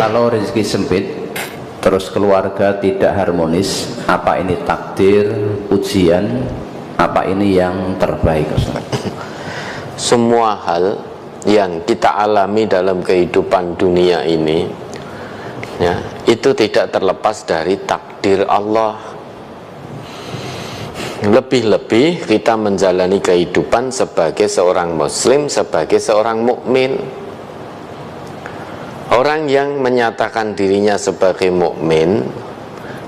Kalau rezeki sempit terus keluarga tidak harmonis, apa ini takdir, ujian, apa ini yang terbaik, Ustaz? Semua hal yang kita alami dalam kehidupan dunia ini, ya, itu tidak terlepas dari takdir Allah. Lebih-lebih kita menjalani kehidupan sebagai seorang muslim, sebagai seorang mukmin. Orang yang menyatakan dirinya sebagai mukmin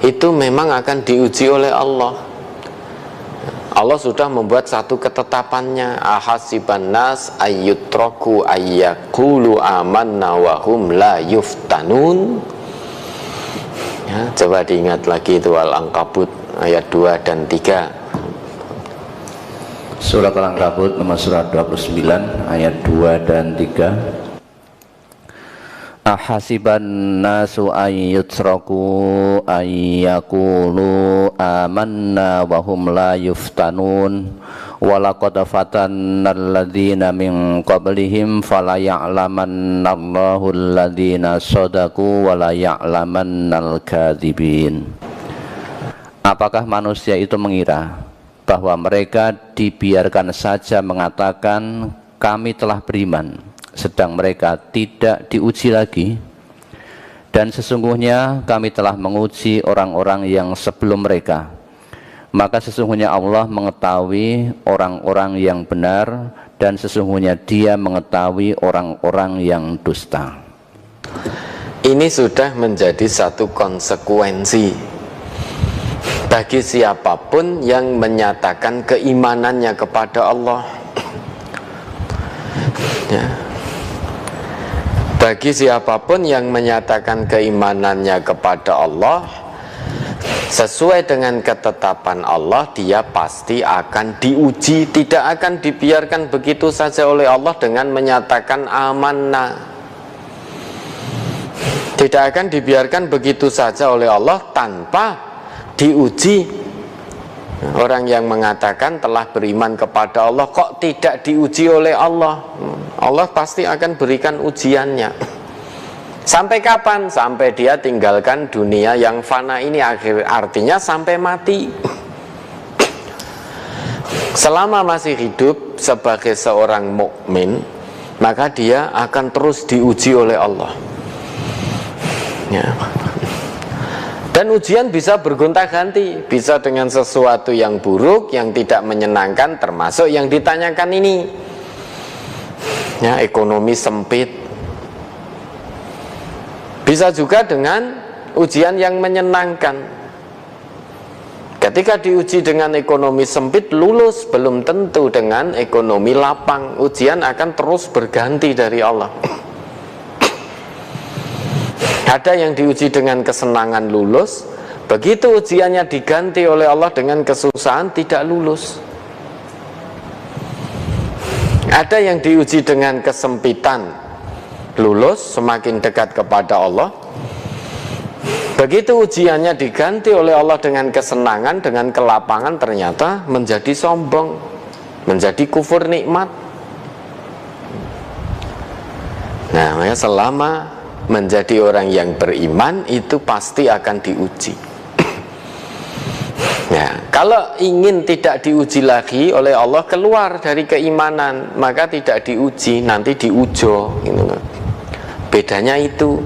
itu memang akan diuji oleh Allah. Allah sudah membuat satu ketetapannya, ahasiban nas ayyutraku ayyaqulu amanna wa hum la yuftanun. Ya, coba diingat lagi itu Al-Ankabut ayat 2 dan 3. Surat Al-Ankabut nomor surat 29 ayat 2 dan 3. Ahasiban nasu ayyutraku ayyakulu amanna wa hum la yuftanun walaqad fatanna alladhina min qablihim fala ya'lamanna Allahu alladhina shadaku wa la ya'lamanna al-kadhibin. Apakah manusia itu mengira bahwa mereka dibiarkan saja mengatakan kami telah beriman, sedang mereka tidak diuji lagi? Dan sesungguhnya kami telah menguji orang-orang yang sebelum mereka, maka sesungguhnya Allah mengetahui orang-orang yang benar, dan sesungguhnya Dia mengetahui orang-orang yang dusta. Ini sudah menjadi satu konsekuensi bagi siapapun yang menyatakan keimanannya kepada Allah, ya. Bagi siapapun yang menyatakan keimanannya kepada Allah sesuai dengan ketetapan Allah, dia pasti akan diuji. Tidak akan dibiarkan begitu saja oleh Allah dengan menyatakan amanah. Tidak akan dibiarkan begitu saja oleh Allah tanpa diuji. Orang yang mengatakan telah beriman kepada Allah kok tidak diuji oleh Allah? Allah pasti akan berikan ujiannya. Sampai kapan? Sampai dia tinggalkan dunia yang fana ini, artinya sampai mati. Selama masih hidup sebagai seorang mukmin, maka dia akan terus diuji oleh Allah, ya. Dan ujian bisa bergonta-ganti, bisa dengan sesuatu yang buruk, yang tidak menyenangkan, termasuk yang ditanyakan ini, ya, ekonomi sempit. Bisa juga dengan ujian yang menyenangkan. Ketika diuji dengan ekonomi sempit, lulus, belum tentu dengan ekonomi lapang. Ujian akan terus berganti dari Allah. Ada yang diuji dengan kesenangan lulus, begitu ujiannya diganti oleh Allah dengan kesusahan, tidak lulus. Ada yang diuji dengan kesempitan, lulus, semakin dekat kepada Allah. Begitu ujiannya diganti oleh Allah dengan kesenangan, dengan kelapangan, ternyata menjadi sombong, menjadi kufur nikmat. Nah, makanya selama menjadi orang yang beriman itu pasti akan diuji. Ya, kalau ingin tidak diuji lagi oleh Allah, keluar dari keimanan, maka tidak diuji, nanti diujo, gitu. Bedanya itu.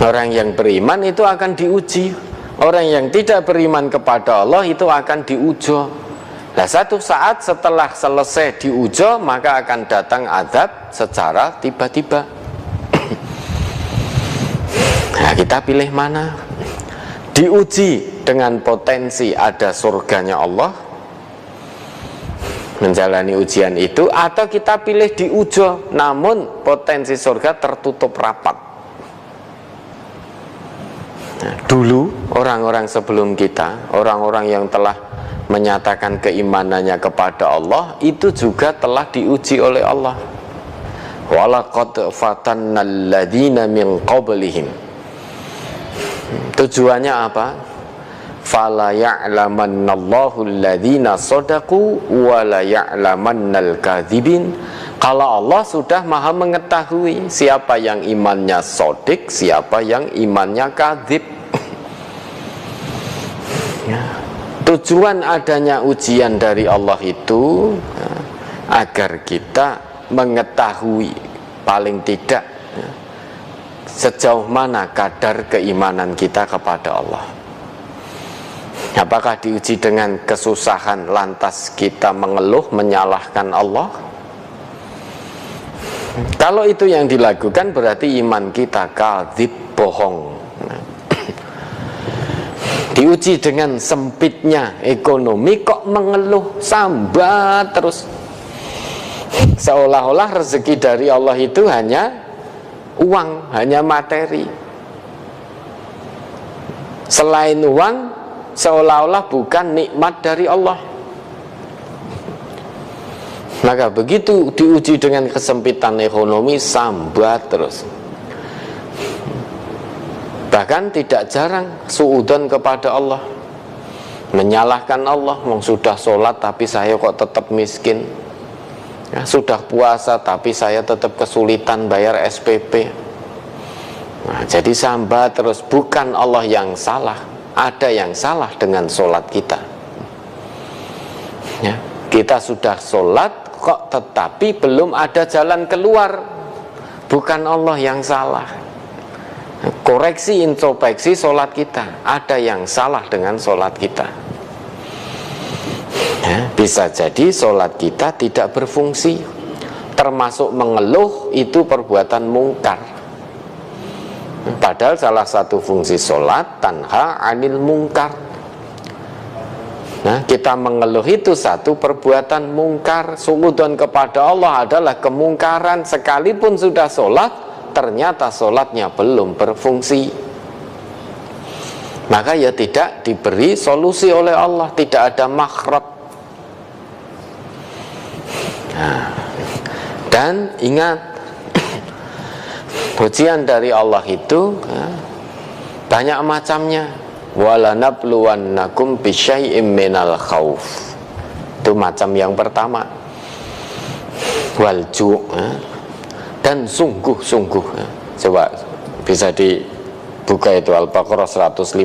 Orang yang beriman itu akan diuji, orang yang tidak beriman kepada Allah itu akan diujo. Nah, satu saat setelah selesai diujo, maka akan datang azab secara tiba-tiba. Nah, kita pilih mana? Diuji dengan potensi ada surganya Allah, menjalani ujian itu, atau kita pilih diujo namun potensi surga tertutup rapat. Nah, dulu orang-orang sebelum kita, orang-orang yang telah menyatakan keimanannya kepada Allah, itu juga telah diuji oleh Allah. Walaqad fatannal ladzina min qablihim. Tujuannya apa? Fala ya'lamannallahu alladhina shadaqu wa la ya'lamannal kadzibin. Kalau Allah sudah maha mengetahui siapa yang imannya sodik, siapa yang imannya kadzib. Ya. Tujuan adanya ujian dari Allah itu ya, agar kita mengetahui paling tidak ya, sejauh mana kadar keimanan kita kepada Allah. Apakah diuji dengan kesusahan lantas kita mengeluh menyalahkan Allah? Kalau itu yang dilakukan berarti iman kita kadzib, bohong. Diuji dengan sempitnya ekonomi kok mengeluh, sambat terus. Seolah-olah rezeki dari Allah itu hanya uang, hanya materi. Selain uang, seolah-olah bukan nikmat dari Allah. Maka begitu diuji dengan kesempitan ekonomi, sambat terus. Bahkan tidak jarang suudzon kepada Allah, menyalahkan Allah. Sudah sholat tapi saya kok tetap miskin ya, sudah puasa tapi saya tetap kesulitan bayar SPP. Nah, jadi sambat terus. Bukan Allah yang salah, ada yang salah dengan sholat kita ya. Kita sudah sholat kok tetapi belum ada jalan keluar, bukan Allah yang salah. Koreksi, introspeksi sholat kita, ada yang salah dengan sholat kita ya. Bisa jadi sholat kita tidak berfungsi, termasuk mengeluh itu perbuatan mungkar. Padahal salah satu fungsi sholat tanha anil mungkar. Nah, kita mengeluh itu satu perbuatan mungkar. Suudzon kepada Allah adalah kemungkaran. Sekalipun sudah sholat, ternyata sholatnya belum berfungsi, maka ya tidak diberi solusi oleh Allah, tidak ada makhraj. Nah, dan ingat, ujian dari Allah itu ya, banyak macamnya. Walanabluwannakum bisyai'im minal khauf, itu macam yang pertama. Walju ya, dan sungguh-sungguh ya. Coba bisa dibuka itu Al-Baqarah 155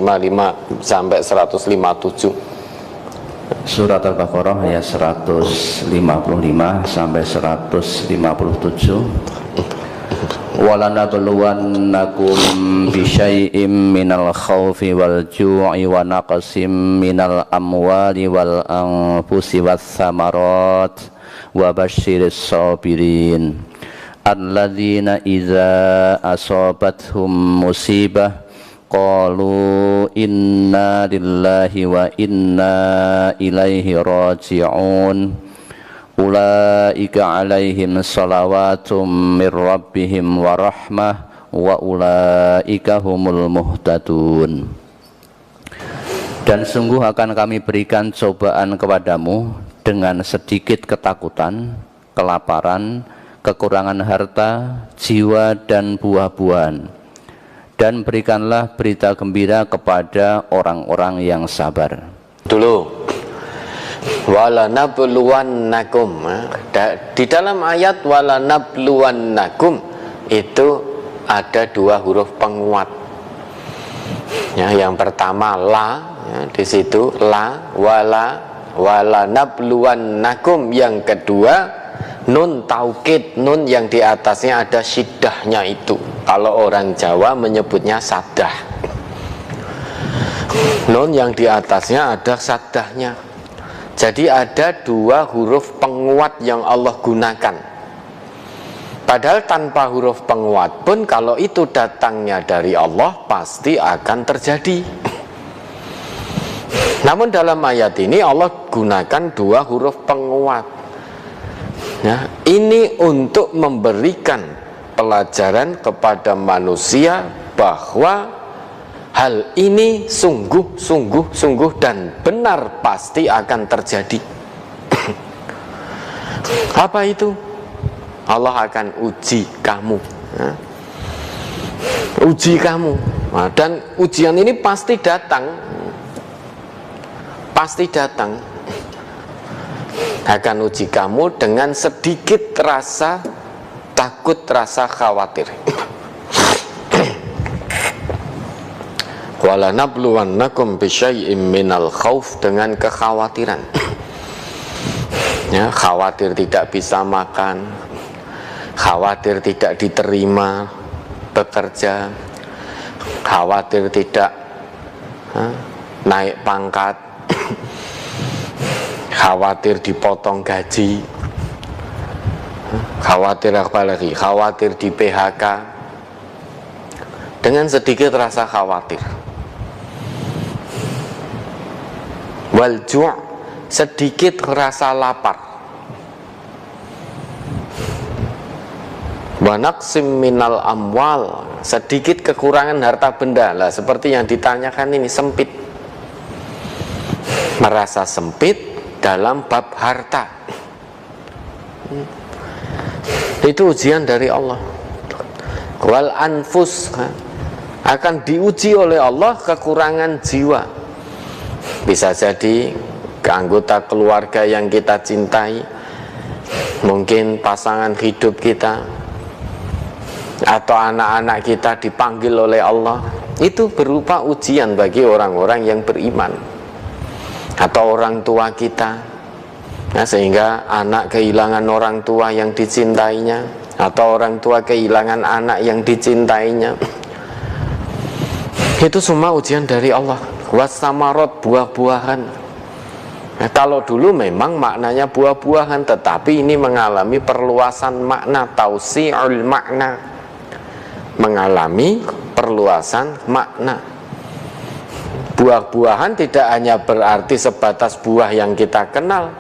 sampai 157. Surat Al-Baqarah ayat 155 sampai 157. Walanabluwannakum bisyai'im minal khaufi wal ju'i wa naqsim minal amwali wal anfusi was samarat wa basyiris sabirin alladzina idza asabathum musibah qalu inna lillahi wa inna ilaihi raji'un ulaika alaihim salawatum mir rabbihim wa rahmah wa ulaika humul muhtadun. Dan sungguh akan kami berikan cobaan kepadamu dengan sedikit ketakutan, kelaparan, kekurangan harta, jiwa dan buah-buahan. Dan berikanlah berita gembira kepada orang-orang yang sabar. Dulu walanabluwannakum, di dalam ayat walanabluwannakum itu ada dua huruf penguat ya. Yang pertama la ya, di situ la, walanabluwannakum. Yang kedua nun taukid, nun yang di atasnya ada syiddahnya itu. Kalau orang Jawa menyebutnya saddah. Nun yang di atasnya ada saddahnya. Jadi ada dua huruf penguat yang Allah gunakan. Padahal tanpa huruf penguat pun kalau itu datangnya dari Allah pasti akan terjadi. Namun dalam ayat ini Allah gunakan dua huruf penguat. Nah, ini untuk memberikan pelajaran kepada manusia bahwa hal ini sungguh dan benar pasti akan terjadi. Apa itu? Allah akan uji kamu ya. Uji kamu nah, dan ujian ini pasti datang. Pasti datang akan uji kamu dengan sedikit rasa takut, rasa khawatir. Wala nabluwannakum bisyai'im minal khauf, dengan kekhawatiran. Ya, khawatir tidak bisa makan, khawatir tidak diterima bekerja, khawatir tidak naik pangkat, khawatir dipotong gaji, khawatir apa lagi? Khawatir di PHK. Dengan sedikit rasa khawatir. Wal ju', sedikit rasa lapar. Wa naqsim minal amwal, sedikit kekurangan harta benda. Lah seperti yang ditanyakan ini, sempit. Merasa sempit dalam bab harta. Itu ujian dari Allah. Wal anfus, akan diuji oleh Allah kekurangan jiwa. Bisa jadi anggota keluarga yang kita cintai, mungkin pasangan hidup kita, atau anak-anak kita dipanggil oleh Allah. Itu berupa ujian bagi orang-orang yang beriman. Atau orang tua kita, nah, sehingga anak kehilangan orang tua yang dicintainya, atau orang tua kehilangan anak yang dicintainya. Itu semua ujian dari Allah. Wasamarot, buah-buahan. Nah, kalau dulu memang maknanya buah-buahan, tetapi ini mengalami perluasan makna, tausi'ul makna, mengalami perluasan makna. Buah-buahan tidak hanya berarti sebatas buah yang kita kenal.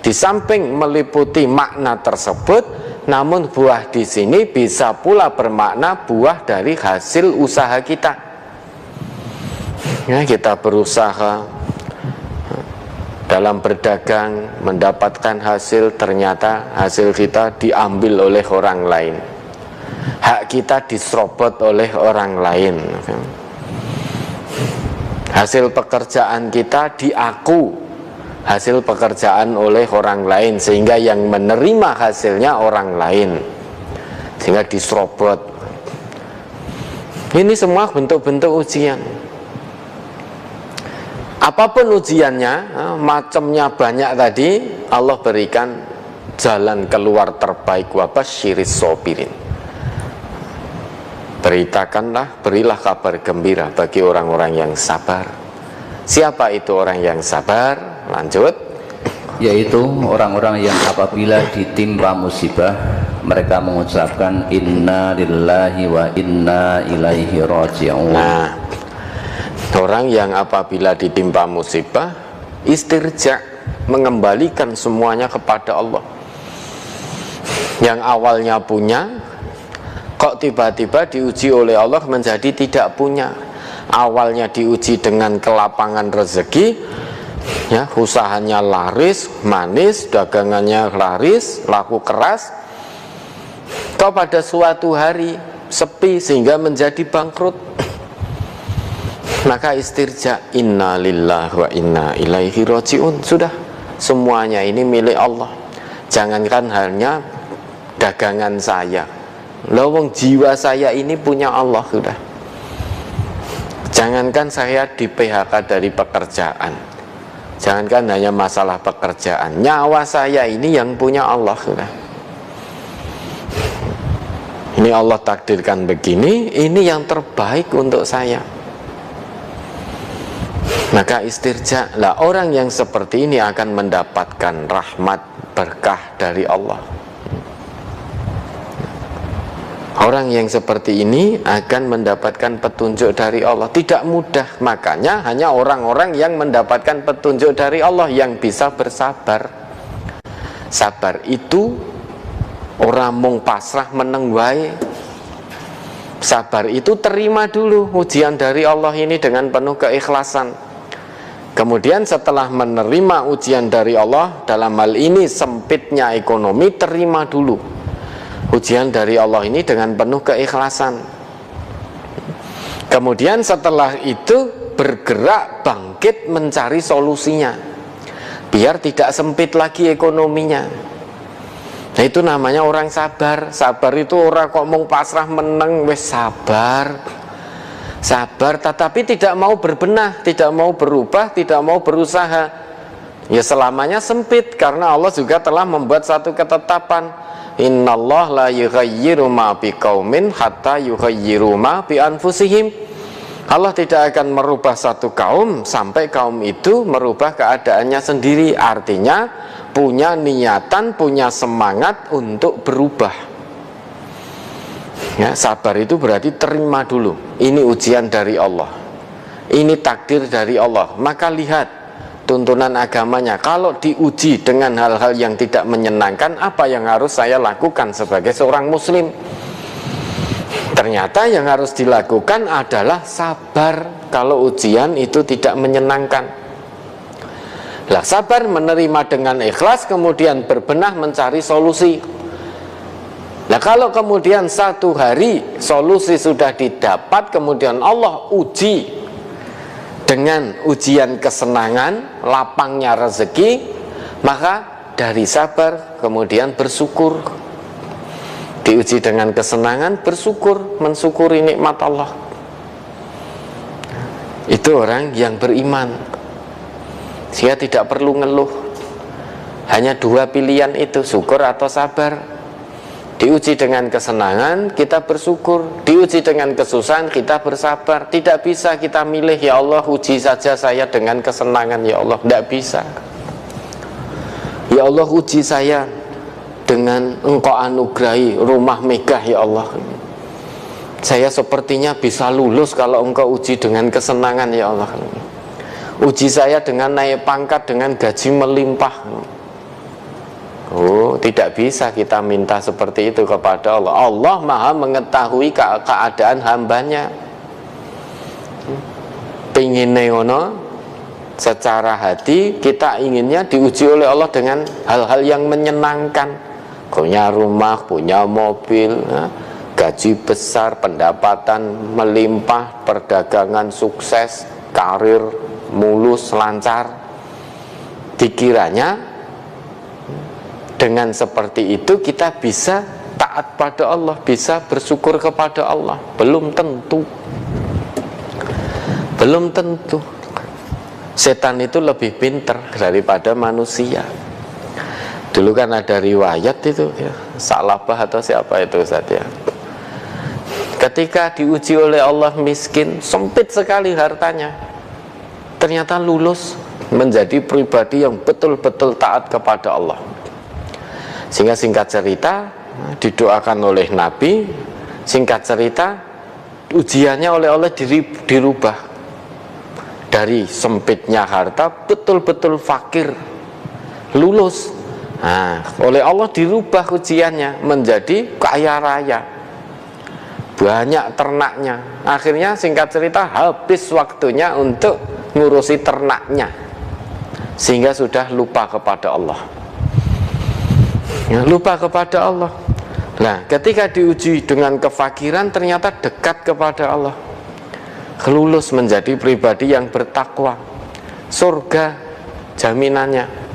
Di samping meliputi makna tersebut, namun buah di sini bisa pula bermakna buah dari hasil usaha kita. Ya, kita berusaha dalam berdagang, mendapatkan hasil, ternyata hasil kita diambil oleh orang lain, hak kita diserobot oleh orang lain. Hasil pekerjaan kita diaku hasil pekerjaan oleh orang lain, sehingga yang menerima hasilnya orang lain, sehingga diserobot. Ini semua bentuk-bentuk ujian. Apapun ujiannya, macamnya banyak tadi, Allah berikan jalan keluar terbaik. Wa basyiris sabirin. Beritakanlah, berilah kabar gembira bagi orang-orang yang sabar. Siapa itu orang yang sabar? Lanjut. Yaitu orang-orang yang apabila ditimpa musibah, mereka mengucapkan inna lillahi wa inna ilaihi raji'un. Nah, orang yang apabila ditimpa musibah, istirja, mengembalikan semuanya kepada Allah. Yang awalnya punya, kok tiba-tiba diuji oleh Allah menjadi tidak punya. Awalnya diuji dengan kelapangan rezeki, ya, usahanya laris, manis, dagangannya laris, laku keras. Kok pada suatu hari sepi sehingga menjadi bangkrut. Maka istirja, inna lillahi wa inna ilaihi raji'un. Sudah, semuanya ini milik Allah. Jangankan hanya dagangan saya, lawang jiwa saya ini punya Allah. Sudah, jangankan saya di PHK dari pekerjaan, jangankan hanya masalah pekerjaan, nyawa saya ini yang punya Allah. Sudah, ini Allah takdirkan begini, ini yang terbaik untuk saya. Maka istirja, lah orang yang seperti ini akan mendapatkan rahmat, berkah dari Allah. Orang yang seperti ini akan mendapatkan petunjuk dari Allah. Tidak mudah, makanya hanya orang-orang yang mendapatkan petunjuk dari Allah yang bisa bersabar. Sabar itu orang mung pasrah meneng wae. Sabar itu terima dulu ujian dari Allah ini dengan penuh keikhlasan. Kemudian setelah menerima ujian dari Allah, dalam hal ini sempitnya ekonomi, terima dulu ujian dari Allah ini dengan penuh keikhlasan. Kemudian setelah itu bergerak bangkit mencari solusinya. biar tidak sempit lagi ekonominya. Nah, itu namanya orang sabar. Sabar itu orang kok mau pasrah meneng, wes sabar. Sabar tetapi tidak mau berbenah, tidak mau berubah, tidak mau berusaha. Ya selamanya sempit, karena Allah juga telah membuat satu ketetapan, innallaha la yughayyiru ma biqaumin hatta yughayyiru ma bi anfusihim. Allah tidak akan merubah satu kaum sampai kaum itu merubah keadaannya sendiri. Artinya punya niatan, punya semangat untuk berubah. Ya, sabar itu berarti terima dulu, ini ujian dari Allah, ini takdir dari Allah. Maka lihat tuntunan agamanya, kalau diuji dengan hal-hal yang tidak menyenangkan, apa yang harus saya lakukan sebagai seorang muslim? Ternyata yang harus dilakukan adalah sabar kalau ujian itu tidak menyenangkan. Lah, sabar menerima dengan ikhlas, kemudian berbenah mencari solusi. Nah, kalau kemudian satu hari solusi sudah didapat, kemudian Allah uji dengan ujian kesenangan, lapangnya rezeki, maka dari sabar kemudian bersyukur. Diuji dengan kesenangan, bersyukur, mensyukuri nikmat Allah. Itu orang yang beriman. Dia tidak perlu ngeluh. Hanya dua pilihan itu, syukur atau sabar. Diuji dengan kesenangan, kita bersyukur. Diuji dengan kesusahan, kita bersabar. Tidak bisa kita milih, ya Allah uji saja saya dengan kesenangan, ya Allah. Tidak bisa. Ya Allah uji saya dengan Engkau anugerahi rumah megah, ya Allah. Saya sepertinya bisa lulus kalau Engkau uji dengan kesenangan, ya Allah. Uji saya dengan naik pangkat, dengan gaji melimpah. Oh, tidak bisa kita minta seperti itu kepada Allah. Allah maha mengetahui keadaan hambanya. Pingin neono secara hati, kita inginnya diuji oleh Allah dengan hal-hal yang menyenangkan. Punya rumah, punya mobil, gaji besar, pendapatan melimpah, perdagangan sukses, karir mulus, lancar. Dikiranya dengan seperti itu kita bisa taat pada Allah, bisa bersyukur kepada Allah. Belum tentu. Belum tentu. Setan itu lebih pintar daripada manusia. Dulu kan ada riwayat itu ya, Salabah atau siapa itu Ustaz ya. Ketika diuji oleh Allah miskin, sempit sekali hartanya, ternyata lulus menjadi pribadi yang betul-betul taat kepada Allah. Sehingga singkat cerita didoakan oleh Nabi, singkat cerita ujiannya oleh Allah dirubah dari sempitnya harta betul-betul fakir, lulus. Nah, oleh Allah dirubah ujiannya menjadi kaya raya, banyak ternaknya. Akhirnya singkat cerita habis waktunya untuk ngurusi ternaknya, sehingga sudah lupa kepada Allah. Ya, lupa kepada Allah. Nah, ketika diuji dengan kefakiran, ternyata dekat kepada Allah, lulus menjadi pribadi yang bertakwa, surga jaminannya.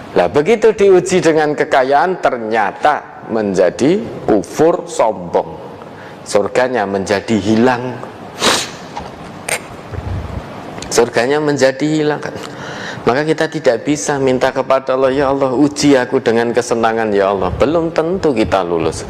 Nah, begitu diuji dengan kekayaan, ternyata menjadi kufur, sombong, surganya menjadi hilang. Surganya menjadi hilang. Maka kita tidak bisa minta kepada Allah, ya Allah uji aku dengan kesenangan, ya Allah. Belum tentu kita lulus.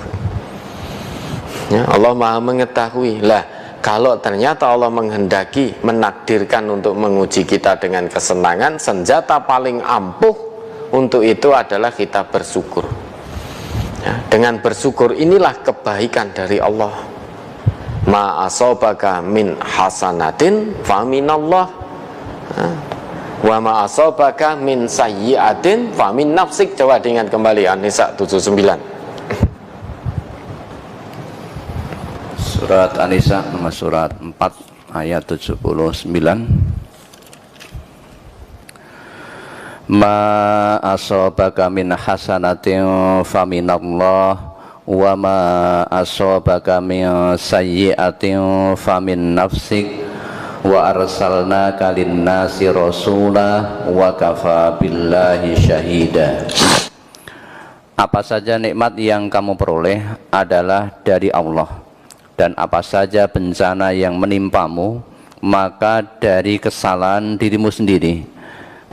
Ya, Allah maha mengetahui. Lah, kalau ternyata Allah menghendaki, menakdirkan untuk menguji kita dengan kesenangan, senjata paling ampuh untuk itu adalah kita bersyukur. Ya, dengan bersyukur inilah kebaikan dari Allah. Ma asobaka min hasanatin fa minallah. Wa ma asabaka min sayyi'atin fa min nafsik. Coba dengan kembali An-Nisa 79. Surat An-Nisa nomor surat 4 ayat 79. Ma asabaka min hasanatin fa minallah wa ma asabaka min sayyi'atin fa min nafsik wa arsalnaka linnasi rasula wa kafa billahi syahida. Apa saja nikmat yang kamu peroleh adalah dari Allah, dan apa saja bencana yang menimpamu maka dari kesalahan dirimu sendiri.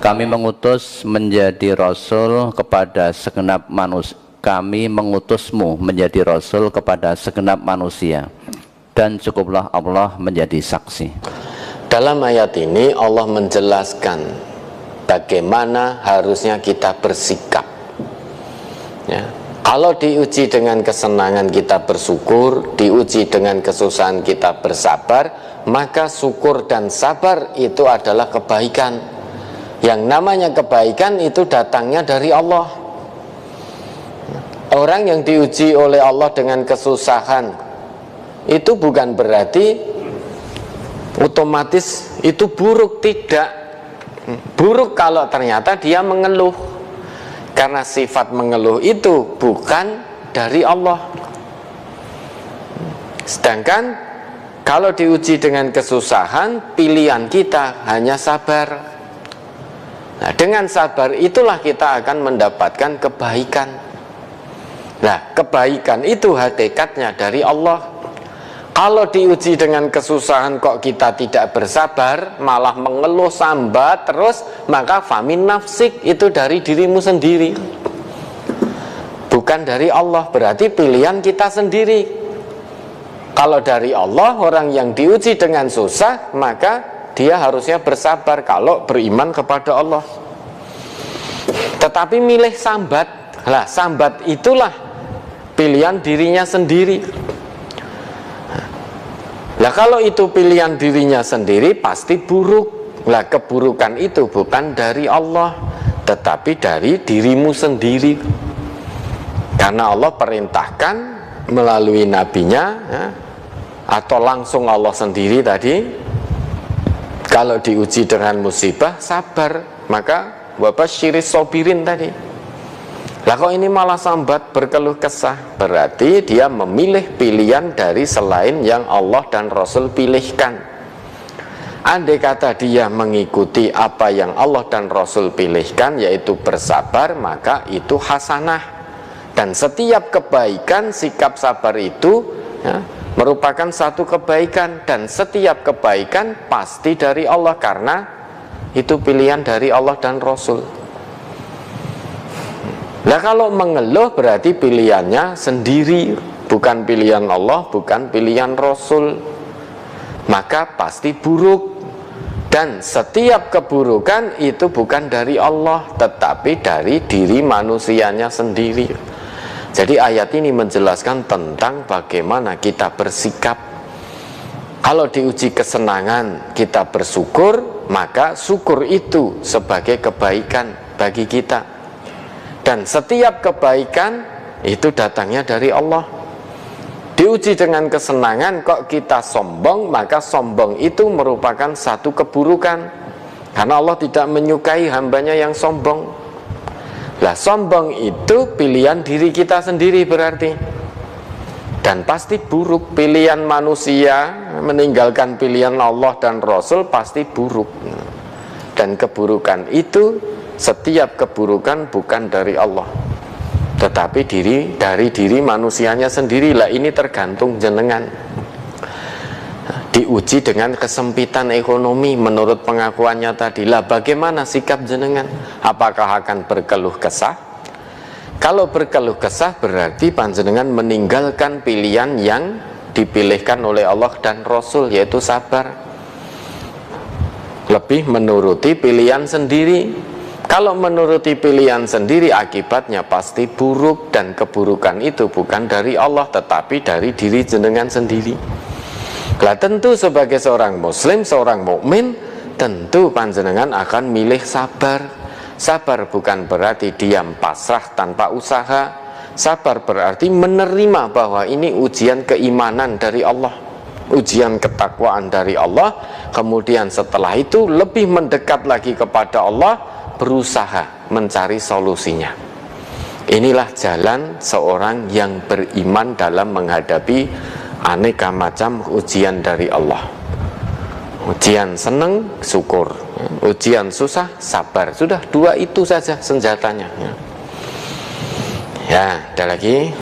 Kami mengutus menjadi rasul kepada segenap manusia. Kami mengutusmu menjadi rasul kepada segenap manusia, dan cukuplah Allah menjadi saksi. Dalam ayat ini Allah menjelaskan bagaimana harusnya kita bersikap. Ya. Kalau diuji dengan kesenangan kita bersyukur, diuji dengan kesusahan kita bersabar, maka syukur dan sabar itu adalah kebaikan. Yang namanya kebaikan itu datangnya dari Allah. Orang yang diuji oleh Allah dengan kesusahan itu bukan berarti otomatis itu buruk, tidak. Buruk kalau ternyata dia mengeluh. Karena sifat mengeluh itu bukan dari Allah. Sedangkan kalau diuji dengan kesusahan, pilihan kita hanya sabar. Nah, dengan sabar itulah kita akan mendapatkan kebaikan. Nah, kebaikan itu hakikatnya dari Allah. Kalau diuji dengan kesusahan kok kita tidak bersabar, malah mengeluh sambat terus, maka famin nafsik, itu dari dirimu sendiri, bukan dari Allah. Berarti pilihan kita sendiri. Kalau dari Allah, orang yang diuji dengan susah, maka dia harusnya bersabar kalau beriman kepada Allah. Tetapi milih sambat, lah sambat itulah pilihan dirinya sendiri. Nah, kalau itu pilihan dirinya sendiri pasti buruk. Nah, keburukan itu bukan dari Allah, tetapi dari dirimu sendiri. Karena Allah perintahkan melalui nabinya, ya, atau langsung Allah sendiri tadi, kalau diuji dengan musibah sabar, maka wabasyiris sobirin tadi. Lah kok ini malah sambat berkeluh kesah, berarti dia memilih pilihan dari selain yang Allah dan Rasul pilihkan. Andai kata dia mengikuti apa yang Allah dan Rasul pilihkan, yaitu bersabar, maka itu hasanah. Dan setiap kebaikan, sikap sabar itu, ya, merupakan satu kebaikan. Dan setiap kebaikan pasti dari Allah, karena itu pilihan dari Allah dan Rasul. Nah, kalau mengeluh berarti pilihannya sendiri, bukan pilihan Allah, bukan pilihan Rasul, maka pasti buruk. Dan setiap keburukan itu bukan dari Allah, tetapi dari diri manusianya sendiri. Jadi ayat ini menjelaskan tentang bagaimana kita bersikap. Kalau diuji kesenangan kita bersyukur, maka syukur itu sebagai kebaikan bagi kita. Dan setiap kebaikan itu datangnya dari Allah. Diuji dengan kesenangan kok kita sombong, maka sombong itu merupakan satu keburukan. Karena Allah tidak menyukai hambanya yang sombong. Lah, sombong itu pilihan diri kita sendiri berarti. Dan pasti buruk. Pilihan manusia meninggalkan pilihan Allah dan Rasul pasti buruk. Dan keburukan itu, setiap keburukan bukan dari Allah, tetapi dari diri manusianya sendiri. Lah, ini tergantung jenengan. Diuji dengan kesempitan ekonomi menurut pengakuannya tadi. Lah, bagaimana sikap jenengan? Apakah akan berkeluh kesah? Kalau berkeluh kesah berarti panjenengan meninggalkan pilihan yang dipilihkan oleh Allah dan Rasul, yaitu sabar. Lebih menuruti pilihan sendiri. Kalau menuruti pilihan sendiri, akibatnya pasti buruk, dan keburukan itu bukan dari Allah, tetapi dari diri jenengan sendiri. Lah, tentu sebagai seorang muslim, seorang mukmin, tentu panjenengan akan milih sabar. Sabar bukan berarti diam pasrah tanpa usaha. Sabar berarti menerima bahwa ini ujian keimanan dari Allah, ujian ketakwaan dari Allah. Kemudian setelah itu lebih mendekat lagi kepada Allah, berusaha mencari solusinya. Inilah jalan seorang yang beriman dalam menghadapi aneka macam ujian dari Allah. Ujian seneng, syukur. Ujian susah, sabar. Sudah, dua itu saja senjatanya. Ya, ada lagi.